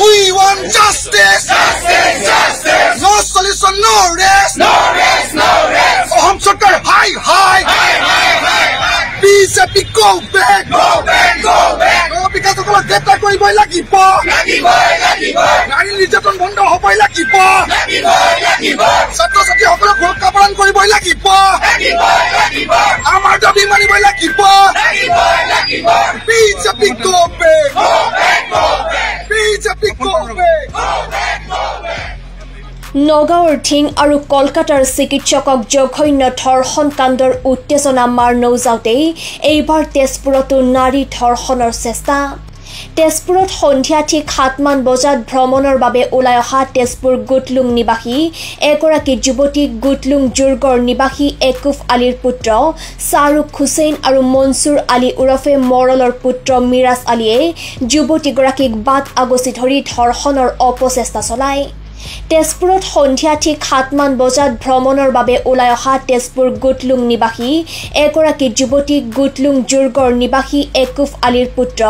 We want justice. No solution, no rest. So hum sarkar high. BJP go back. Because of what data koi boy লাগিব. Nari nirjaton bond hobai লাগিব. Satro sati hokolo bhot kaparan koribai লাগিব. Amar dabi manibai লাগিব. BJP go back. BJP go back. নগাঁৱৰ ঠিং আৰু কলকাতাৰ চিকিৎসকক জঘন্য ধৰ্ষণ কাণ্ডৰ উত্তেজনা মাৰ নৌজাওঁতেই এইবাৰ তেজপুৰতো নাৰী ধৰ্ষণৰ চেষ্টা তেজপুৰত সন্ধিয়া ঠিক 7মান বজাত ভ্ৰমণৰ বাবে ওলাই অহা তেজপুৰ গুটলুং নিবাসী এগৰাকী যুৱতীক গুটলুং জুৰ্গৰ নিবাসী একুফ আলীৰ পুত্ৰ শাহৰুখ হুছেইন আৰু মনসুৰ আলী উৰফে মৰলৰ পুত্ৰ মিৰাজ আলীয়ে যুৱতীগৰাকীক বাট আগচি ধৰি ধৰ্ষণৰ অপচেষ্টা চলায় তেজপুৰত সন্ধিয়া ঠিক 7মান বজাত ভ্ৰমণৰ বাবে ওলাই অহা তেজপুৰ গুটলুং নিবাসী এগৰাকী যুৱতীক গুটলুং জুৰ্গৰ নিবাসী একুফ আলীৰ পুত্ৰ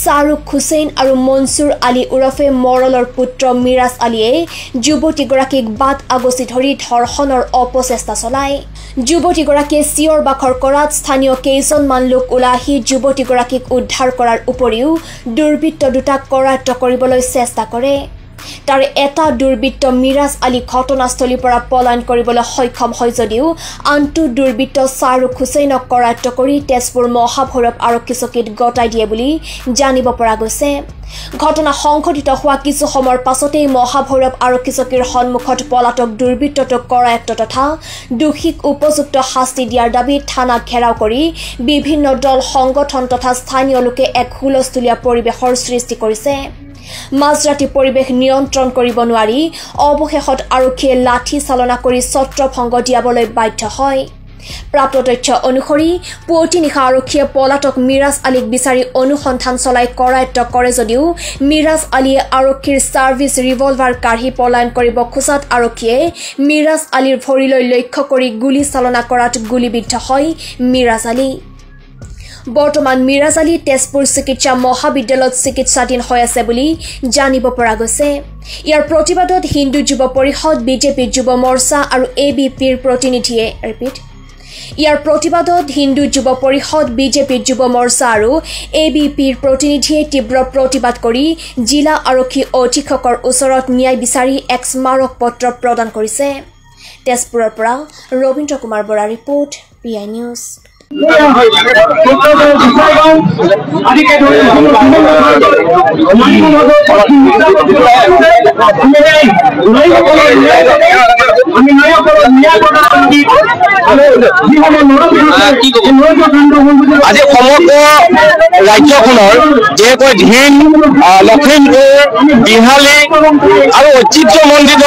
শাহৰুখ হুছেইন আৰু মনসুৰ আলী উৰফে মৰলৰ পুত্ৰ মিৰাজ আলীয়ে যুৱতীগৰাকীক বাট আগচি ধৰি ধৰ্ষণৰ অপচেষ্টা চলায় যুৱতীগৰাকীয়ে চিঞৰ বাখৰ কৰাত স্থানীয় কেইজনমান লোক ওলাই আহি যুৱতীগৰাকীক উদ্ধাৰ কৰাৰ উপৰিও দুৰ্বৃত্ত দুটাক কৰায়ত্ব কৰিবলৈ চেষ্টা কৰে তাৰে এটা দুৰ্বৃত্ত মিৰাজ আলী ঘটনাস্থলীৰ পৰা পলায়ন কৰিবলৈ সক্ষম হয় যদিও আনটো দুৰ্বৃত্ত শাহৰুখ হুছেইনক কৰায়ত্ব কৰি তেজপুৰ মহাভৈৰৱ আৰক্ষী চকীত গতাই দিয়ে বুলি জানিব পৰা গৈছে ঘটনা সংঘটিত হোৱা কিছু সময়ৰ পাছতেই মহাভৈৰৱ আৰক্ষী চকীৰ সন্মুখত পলাতক দুৰ্বৃত্তটোক কৰায়ত্ব তথা দোষীক উপযুক্ত শাস্তি দিয়াৰ দাবীত থানা ঘেৰাও কৰি বিভিন্ন দল সংগঠন তথা স্থানীয় লোকে এক হুলস্থুলীয়া পৰিৱেশৰ সৃষ্টি কৰিছে মাজৰাতি পৰিৱেশ নিয়ন্ত্ৰণ কৰিব নোৱাৰি অৱশেষত আৰক্ষীয়ে লাঠি চালনা কৰি ছত্ৰভংগ দিয়াবলৈ বাধ্য হয় প্ৰাপ্ত তথ্য অনুসৰি পুৱতি নিশা আৰক্ষীয়ে পলাতক মিৰাজ আলীক বিচাৰি অনুসন্ধান চলাই কৰায়ত্ব কৰে যদিও মিৰাজ আলীয়ে আৰক্ষীৰ সাৰ্ভিস ৰিভলভাৰ কাঢ়ি পলায়ন কৰিব খোজাত আৰক্ষীয়ে মিৰাজ আলীৰ ভৰিলৈ লক্ষ্য কৰি গুলী চালনা কৰাত গুলীবিদ্ধ হয় মিৰাজ আলী বৰ্তমান মিৰাজ আলী তেজপুৰ চিকিৎসা মহাবিদ্যালয়ত চিকিৎসাধীন হৈ আছে বুলি জানিব পৰা গৈছে ইয়াৰ প্ৰতিবাদত হিন্দু যুৱ পৰিষদ বিজেপি যুৱ মৰ্চা আৰু এবিপিৰ প্ৰতিনিধিয়ে ইয়াৰ প্ৰতিবাদত হিন্দু যুৱ পৰিষদ বিজেপি যুৱ মৰ্চা আৰু এবিপিৰ প্ৰতিনিধিয়ে তীব্ৰ প্ৰতিবাদ কৰি জিলা আৰক্ষী অধীক্ষকৰ ওচৰত ন্যায় বিচাৰি এক স্মাৰক পত্ৰ প্ৰদান কৰিছে তেজপুৰৰ পৰা Rabindra Kumar Bora report PI news আজি সমগ্ৰ ৰাজ্যখনৰ যেকৈ ধীন লখিমপুৰ বিহালী আৰু ঐতিহ্যমণ্ডিত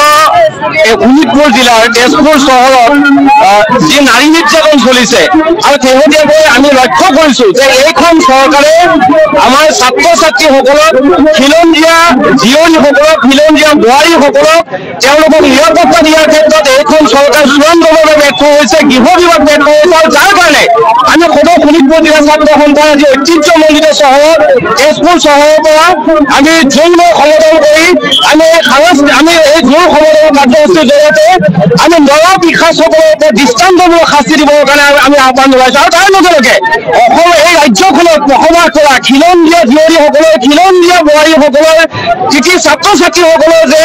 শোণিতপুৰ জিলাৰ তেজপুৰ চহৰত যি নাৰী নিৰ্যাতন চলিছে আৰু শেহতীয়াকৈ আমি লক্ষ্য কৰিছো যে এইখন চৰকাৰে আমাৰ ছাত্ৰ ছাত্ৰীসকলক খিলঞ্জীয়া জীয়ৰীসকলক খিলঞ্জীয়া বোৱাৰীসকলক তেওঁলোকক নিৰাপত্তা দিয়াৰ ক্ষেত্ৰত এইখন চৰকাৰ চূড়ান্তভাৱে ব্যৰ্থ হৈছে গৃহ বিভাগ ব্যৰ্থ হৈছে আৰু যাৰ কাৰণে আমি সদৌ শোণিতপুৰ জিলা ছাত্ৰ সন্থাৰ আজি ঐতিহ্যমণ্ডিত চহৰত তেজপুৰ চহৰৰ পৰা আমি যৌন সমদল কৰি আমি এই যৌন সমদল কাৰ্যসূচীৰ জৰিয়তে আমি নৰপিশাচসকলৰ ওপৰত দৃষ্টান্তমূলক শাস্তি দিবৰ কাৰণে আমি আহ্বান জনাইছো আৰু তাৰ লগে লগে অসম এই ৰাজ্যখনত বসবাস কৰা খিলঞ্জীয়া জীয়ৰীসকলৰ খিলঞ্জীয়া বোৱাৰীসকলৰ কৃতি ছাত্ৰ ছাত্ৰীসকলৰ যে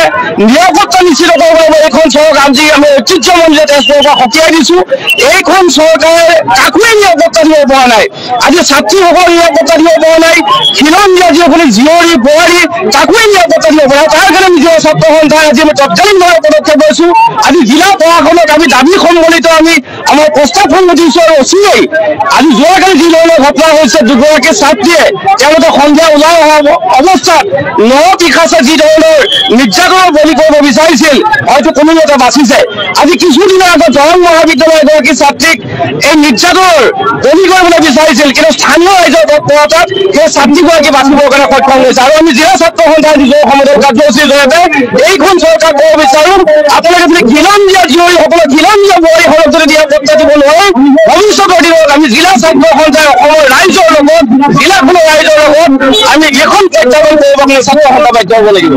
নিৰাপত্তা নিশ্চিত কৰিব এইখন চৰকাৰ আজি আমি ঐতিহ্যমণ্ডিত তেজপুৰৰ পৰা সকীয়াই দিছো এইখন চৰকাৰে কাকোৱে নিৰাপত্তা দিব পৰা নাই আজি ছাত্ৰীসকলৰ নিৰাপত্তা দিব পৰা নাই খিলঞ্জীয়া যিসকলে জীয়ৰী বোৱাৰী কাকোৱে নিৰাপত্তা দিব পৰা নাই তাৰ কাৰণে নিজৰ ছাত্ৰ সন্থাই আজি আমি তৎকালীনভাৱে পদক্ষেপ লৈছো আজি জিলা প্ৰশাসনক আমি দাবী সম্বলিত আমি আমাৰ প্ৰস্তাৱ সন্মতিছো আৰু অচিৰেই আজি যোৱাকালি যি ধৰণৰ ঘটনা হৈছে দুগৰাকী ছাত্ৰীয়ে তেওঁলোকে সন্ধিয়া ওলাই অহা অৱস্থাত নৰপিশাচে যি ধৰণৰ নিৰ্যাতনৰ বলি কৰিব বিচাৰিছিল হয়তো কোনো এটা বাচিছে আজি কিছুদিনৰ আগত দৰং মহাবিদ্যালয়ৰ এগৰাকী ছাত্ৰীক এই নিৰ্যাতনৰ বলি কৰিবলৈ বিচাৰিছিল কিন্তু স্থানীয় ৰাইজৰ তৎপৰতাত সেই ছাত্ৰীগৰাকী বাচিবৰ কাৰণে সক্ষম হৈছে আৰু আমি জিলা ছাত্ৰ সন্থাৰ নিজৰ সমদল কাৰ্যসূচীৰ জৰিয়তে এইখন চৰকাৰ ক'ব বিচাৰো আপোনালোকে যদি খিলঞ্জীয়া জীয়ৰীসকলক খিলঞ্জীয়া বোৱাৰীসকলক যদি পাত্তা দিব নোৱাৰি ভৱিষ্যতৰ দিনত আমি জিলা ছাত্ৰ সন্থাই অসমৰ ৰাইজৰ লগত জিলাখনৰ ৰাইজৰ লগত আমি এখন প্ৰত্যাহ্বান কৰিবৰ কাৰণে ছাত্ৰ সন্থা বাধ্য হ'ব লাগিব।